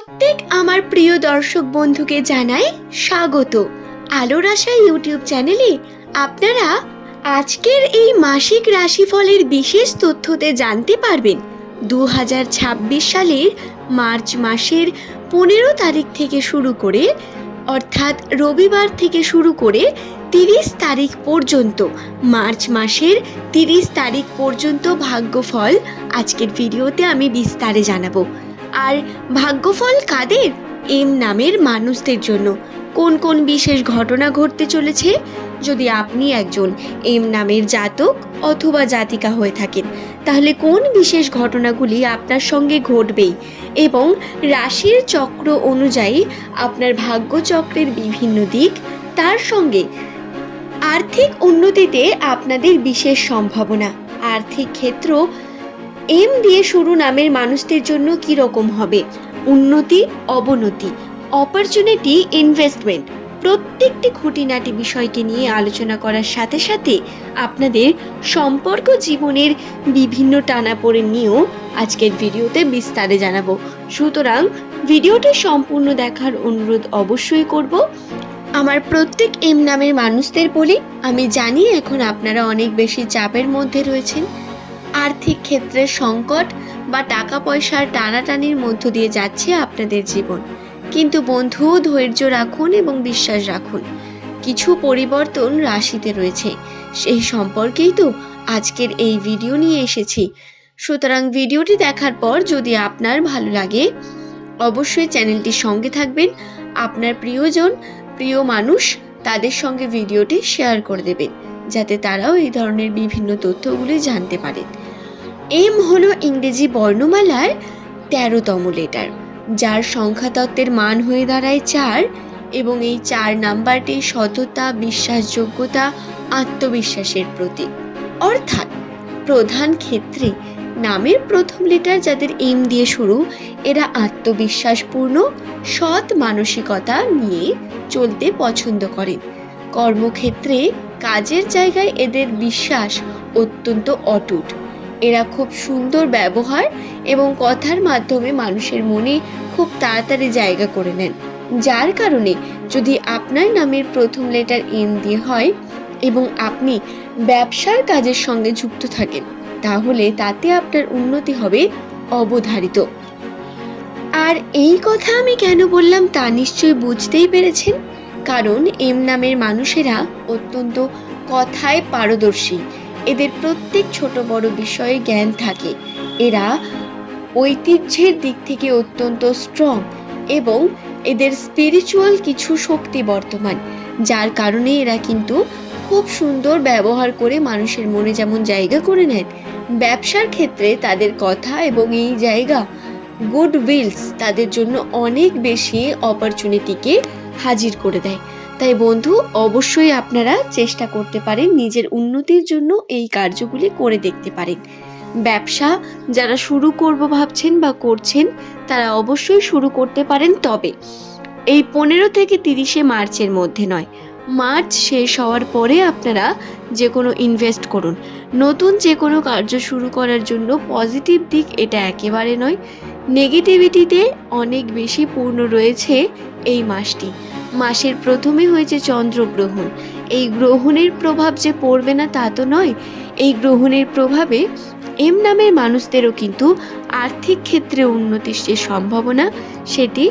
প্রত্যেক আমার প্রিয় দর্শক বন্ধুকে জানাই স্বাগত আলোর আশা ইউটিউব চ্যানেলে। আপনারা আজকের এই মাসিক রাশিফলের বিশেষ তথ্যতে জানতে পারবেন 2026 সালের মার্চ মাসের 15 তারিখ থেকে শুরু করে, অর্থাৎ রবিবার থেকে শুরু করে 30 তারিখ পর্যন্ত, মার্চ মাসের 30 তারিখ পর্যন্ত ভাগ্যফল আজকের ভিডিওতে আমি বিস্তারে জানাবো। আর ভাগ্যফল কাদের? এম নামের মানুষদের জন্য কোন কোন বিশেষ ঘটনা ঘটতে চলেছে। যদি আপনি একজন এম নামের জাতক অথবা জাতিকা হয়ে থাকেন, তাহলে কোন বিশেষ ঘটনাগুলি আপনার সঙ্গে ঘটবেই এবং রাশির চক্র অনুযায়ী আপনার ভাগ্যচক্রের বিভিন্ন দিক, তার সঙ্গে আর্থিক উন্নতিতে আপনাদের বিশেষ সম্ভাবনা, আর্থিক ক্ষেত্র এম দিয়ে শুরু নামের মানুষদের জন্য কি রকম হবে, উন্নতি অবনতি, অপরচুনিটি, ইনভেস্টমেন্ট, প্রত্যেকটি খুঁটিনাটি বিষয়কে নিয়ে আলোচনা করার সাথে সাথে আপনাদের সম্পর্ক জীবনের বিভিন্ন টানাপোড়েন নিয়েও আজকের ভিডিওতে বিস্তারে জানাবো। সুতরাং ভিডিওটি সম্পূর্ণ দেখার অনুরোধ অবশ্যই করব। আমার প্রত্যেক এম নামের মানুষদের বলি, আমি জানি এখন আপনারা অনেক বেশি চাপের মধ্যে রয়েছেন, আর্থিক ক্ষেত্রে সংকট বা টাকা পয়সার টানাটানির মধ্য দিয়ে যাচ্ছে আপনাদের জীবন। কিন্তু বন্ধু, ধৈর্য রাখুন এবং বিশ্বাস রাখুন, কিছু পরিবর্তন রাশিতে রয়েছে, সেই সম্পর্কেই তো আজকের এই ভিডিও নিয়ে এসেছি। সুতরাং ভিডিওটি দেখার পর যদি আপনার ভালো লাগে, অবশ্যই চ্যানেলটির সঙ্গে থাকবেন, আপনার প্রিয়জন, প্রিয় মানুষ, তাদের সঙ্গে ভিডিওটি শেয়ার করে দেবেন, যাতে তারাও এই ধরনের বিভিন্ন তথ্যগুলি জানতে পারেন। এম হলো ইংরেজি বর্ণমালার 13তম লেটার, যার সংখ্যাতত্ত্বের মান হয়ে দাঁড়ায় 4, এবং এই 4 নাম্বারটি সততা, বিশ্বাসযোগ্যতা, আত্মবিশ্বাসের প্রতীক। অর্থাৎ প্রধান ক্ষেত্রে নামের প্রথম লেটার যাদের এম দিয়ে শুরু, এরা আত্মবিশ্বাসপূর্ণ, সৎ মানসিকতা নিয়ে চলতে পছন্দ করেন। কর্মক্ষেত্রে কাজের জায়গায় এদের বিশ্বাস অত্যন্ত অটুট। এরা খুব সুন্দর ব্যবহার এবং কথার মাধ্যমে মানুষের মনে খুব তাড়াতাড়ি জায়গা করে নেন, যার কারণে যদি আপনার নামের প্রথম লেটার এম দিয়ে হয় এবং আপনি ব্যবসার কাজের সঙ্গে যুক্ত থাকেন, তাহলে তাতে আপনার উন্নতি হবে অবধারিত। আর এই কথা আমি কেন বললাম তা নিশ্চয়ই বুঝতেই পেরেছেন, কারণ এম নামের মানুষেরা অত্যন্ত কথায় পারদর্শী। এদের প্রত্যেক ছোট বড় বিষয়ে জ্ঞান থাকে। এরা ঐতিহ্যের দিক থেকে অত্যন্ত স্ট্রং এবং এদের স্পিরিচুয়াল কিছু শক্তি বর্তমান, যার কারণে এরা কিন্তু খুব সুন্দর ব্যবহার করে মানুষের মনে যেমন জায়গা করে নেন, ব্যবসার ক্ষেত্রে তাদের কথা এবং এই জায়গা গুড উইলস তাদের জন্য অনেক বেশি অপরচুনিটিকে হাজির করে দেয়। তাই বন্ধু, অবশ্যই আপনারা চেষ্টা করতে পারেন, নিজের উন্নতির জন্য এই কার্যগুলি করে দেখতে পারেন। ব্যবসা যারা শুরু করব ভাবছেন বা করছেন, তারা অবশ্যই শুরু করতে পারেন, তবে এই 15 থেকে 30 মার্চের মধ্যে নয়। মার্চ শেষ হওয়ার পরে আপনারা যে কোনো ইনভেস্ট করুন। নতুন যে কোনো কার্য শুরু করার জন্য পজিটিভ দিক এটা একেবারে নয়, নেগেটিভিটিতে অনেক বেশি পূর্ণ রয়েছে এই মাসটি। মাসের প্রথমে হয়েছে চন্দ্রগ্রহণ। এই গ্রহণের প্রভাব যে পড়বে না তা তো নয়, এই গ্রহণের প্রভাবে এম নামের মানুষদেরও কিন্তু আর্থিক ক্ষেত্রে উন্নতির যে সম্ভাবনা সেটি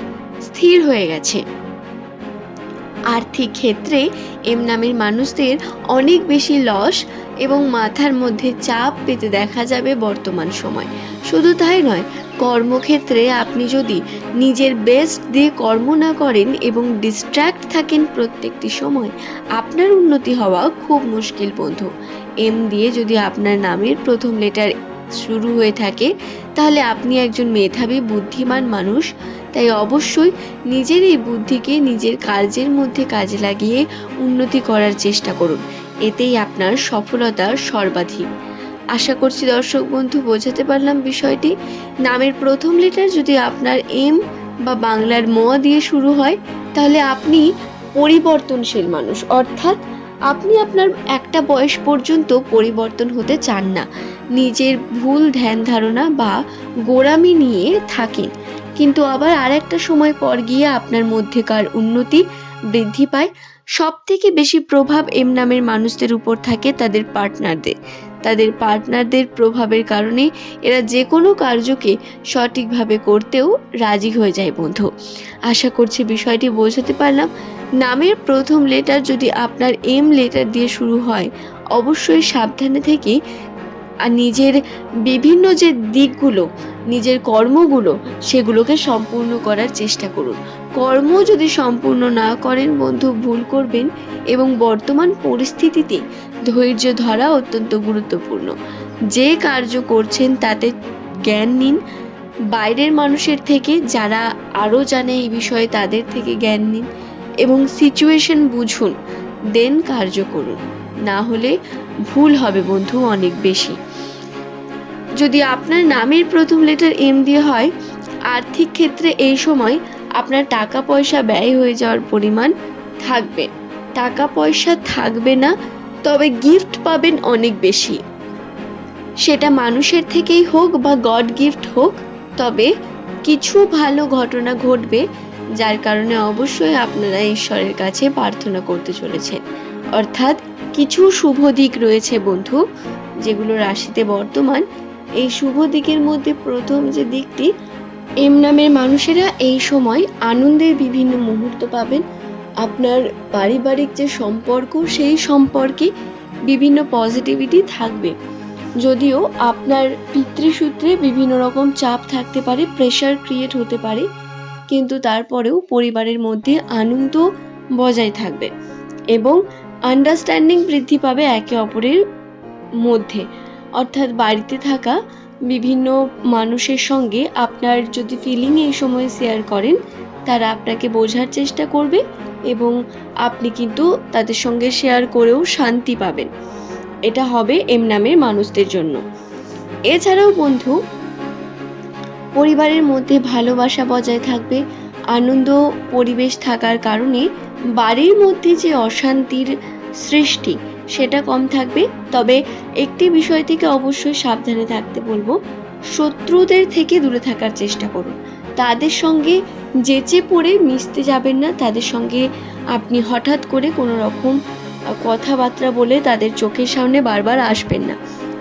স্থির হয়ে গেছে। আর্থিক ক্ষেত্রে এম নামের মানুষদের অনেক বেশি লস এবং মাথার মধ্যে চাপ পেতে দেখা যাবে বর্তমান সময়। শুধু তাই নয়, কর্মক্ষেত্রে আপনি যদি নিজের বেস্ট দিয়ে কর্ম না করেন এবং ডিস্ট্র্যাক্ট থাকেন প্রত্যেকটি সময়, আপনার উন্নতি হওয়া খুব মুশকিল বন্ধু। এম দিয়ে যদি আপনার নামের প্রথম লেটার শুরু হয়ে থাকে, তাহলে আপনি একজন মেধাবী বুদ্ধিমান মানুষ। তাই অবশ্যই নিজের এই বুদ্ধিকে নিজের কাজের মধ্যে কাজে লাগিয়ে উন্নতি করার চেষ্টা করুন, এতেই আপনার সফলতা সর্বাধিক। আশা করছি দর্শক বন্ধু বোঝাতে পারলাম বিষয়টি। নামের প্রথম লেটার যদি আপনার এম বা বাংলার ম দিয়ে শুরু হয়, তাহলে আপনি পরিবর্তনশীল মানুষ, অর্থাৎ আপনি আপনার একটা বয়স পর্যন্ত পরিবর্তন হতে চান না, নিজের ভুল ধ্যান ধারণা বা গোঁড়ামি নিয়ে থাকেন, কিন্তু আবার আর একটা সময় পর গিয়ে আপনার মধ্যেকার উন্নতি বৃদ্ধি পায়। সব থেকে বেশি প্রভাব এম নামের মানুষদের উপর থাকে তাদের পার্টনারদের প্রভাবের কারণে এরা যে কোনো কার্যকে সঠিকভাবে করতেও রাজি হয়ে যায় বন্ধু। আশা করছি বিষয়টি বোঝাতে পারলাম। নামের প্রথম লেটার যদি আপনার এম লেটার দিয়ে শুরু হয়, অবশ্যই সাবধানে থেকে আর নিজের বিভিন্ন যে দিকগুলো, নিজের কর্মগুলো, সেগুলোকে সম্পূর্ণ করার চেষ্টা করুন। কর্ম যদি সম্পূর্ণ না করেন বন্ধু, ভুল করবেন। এবং বর্তমান পরিস্থিতিতে ধৈর্য ধরা অত্যন্ত গুরুত্বপূর্ণ। যে কার্য করছেন তাতে জ্ঞান নিন, বাইরের মানুষের থেকে, যারা আরও জানে এই বিষয়ে তাদের থেকে জ্ঞান নিন এবং সিচুয়েশন বুঝুন, দেন কার্য করুন। না হলে ভুল হবে বন্ধু অনেক বেশি। যদি আপনার নামের প্রথম লেটার এম দিয়ে হয়, আর্থিক ক্ষেত্রে এই সময় আপনার টাকা পয়সা ব্যয় হয়ে যাওয়ার পরিমাণ থাকবে। টাকা পয়সা থাকবে না, তবে গিফট পাবেন অনেক বেশি। সেটা মানুষের থেকেই হোক বা গড গিফট হোক, তবে কিছু ভালো ঘটনা ঘটবে, যার কারণে অবশ্যই আপনারা ঈশ্বরের কাছে প্রার্থনা করতে চলেছেন। অর্থাৎ কিছু শুভ দিক রয়েছে বন্ধু, যেগুলো রাশিতে বর্তমান। এই শুভ দিকের মধ্যে প্রথম যে দিকটি, এম নামের মানুষেরা এই সময় আনন্দের বিভিন্ন মুহূর্ত পাবেন। আপনার পারিবারিক যে সম্পর্ক, সেই সম্পর্কে বিভিন্ন পজিটিভিটি থাকবে। যদিও আপনার পিতৃসূত্রে বিভিন্ন রকম চাপ থাকতে পারে, প্রেশার ক্রিয়েট হতে পারে, কিন্তু তারপরেও পরিবারের মধ্যে আনন্দ বজায় থাকবে এবং আন্ডারস্ট্যান্ডিং বৃদ্ধি পাবে একে অপরের মধ্যে। অর্থাৎ বাড়িতে থাকা বিভিন্ন মানুষের সঙ্গে আপনার যদি ফিলিং এই সময় শেয়ার করেন, তারা আপনাকে বোঝার চেষ্টা করবে এবং আপনি কিন্তু তাদের সঙ্গে শেয়ার করেও শান্তি পাবেন। এটা হবে এম নামের মানুষদের জন্য। এছাড়াও বন্ধু, পরিবারের মধ্যে ভালোবাসা বজায় থাকবে। আনন্দ পরিবেশ থাকার কারণে বাড়ির মধ্যে যে অশান্তির সৃষ্টি, সেটা কম থাকবে। তবে একটি বিষয় থেকে অবশ্যই সাবধানে থাকতে বলবো, শত্রুদের থেকে দূরে থাকার চেষ্টা করুন। তাদের সঙ্গে যেচে পড়ে মিশতে যাবেন না। তাদের সঙ্গে আপনি হঠাৎ করে কোনো রকম কথাবার্তা বলে তাদের চোখের সামনে বারবার আসবেন না।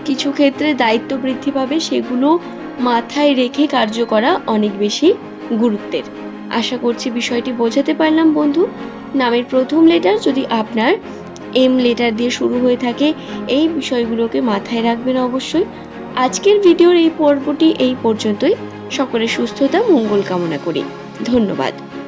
কিছু ক্ষেত্রে দায়িত্ব বৃদ্ধি পাবে, সেগুলো মাথায় রেখে কার্য করা অনেক বেশি গুরুত্বের। আশা করছি বিষয়টি বোঝাতে পারলাম বন্ধু। নামের প্রথম লেটার যদি আপনার এম লেটার দিয়ে শুরু হয়ে থাকে, এই বিষয়গুলোকে মাথায় রাখবেন অবশ্যই। আজকের ভিডিওর এই পর্বটি এই পর্যন্তই। সকলের সুস্থতা মঙ্গল কামনা করি। ধন্যবাদ।